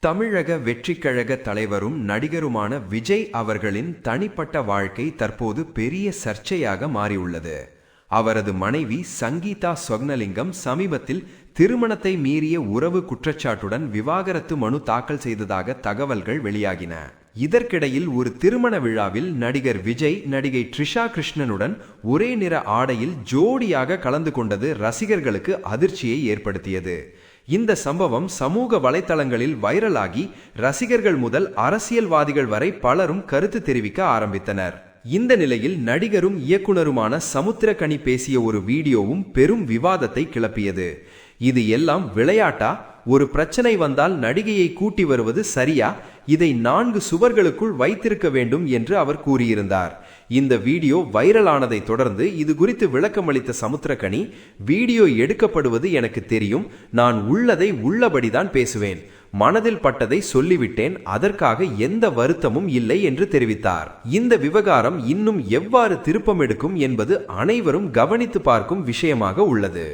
தமிழக வெற்றிக்கழக தலைவரும் நடிகருமான விஜய் அவர்களின் தனிப்பட்ட வாழ்க்கை தற்போது பெரிய சர்ச்சையாக மாறியுள்ளது. அவரது மனைவி சங்கீதா சொக்னலிங்கம் சமீபத்தில் திருமணத்தை மீறிய உறவு குற்றச்சாட்டுடன் விவாகரத்து மனு தாக்கல் செய்ததாக தகவல்கள் வெளியாகின. இதற்கிடையில் ஒரு திருமண விழாவில் நடிகர் விஜய் நடிகை ட்ரிஷா கிருஷ்ணனுடன் ஒரே நிற ஆடையில் ஜோடியாக கலந்து கொண்டது ரசிகர்களுக்கு அதிர்ச்சியை ஏற்படுத்தியது. இந்த சம்பவம் சமூக வலைத்தளங்களில் வைரலாகி ரசிகர்கள் முதல் அரசியல்வாதிகள் வரை பலரும் கருத்து தெரிவிக்க ஆரம்பித்தனர். இந்த நிலையில் நடிகரும் இயக்குனருமான சமுத்திரக்கனி பேசிய ஒரு வீடியோவும் பெரும் விவாதத்தை கிளப்பியது. இது எல்லாம் விளையாட்டா? ஒரு பிரச்சனை வந்தால் நடிகையை கூட்டி வருவது சரியா? இதை 4 சுவர்களுக்குள் வைத்திருக்க வேண்டும் என்று அவர் கூறியிருந்தார். இந்த வீடியோ வைரலானதை தொடர்ந்து இது குறித்து விளக்கமளித்த சமுத்திரக்கனி, வீடியோ எடுக்கப்படுவது எனக்கு தெரியும், நான் உள்ளதை உள்ளபடிதான் பேசுவேன், மனதில் பட்டதை சொல்லிவிட்டேன், அதற்காக எந்த வருத்தமும் இல்லை என்று தெரிவித்தார். இந்த விவகாரம் இன்னும் எவ்வாறு திருப்பம் எடுக்கும் என்பது அனைவரும் கவனித்து பார்க்கும் விஷயமாக உள்ளது.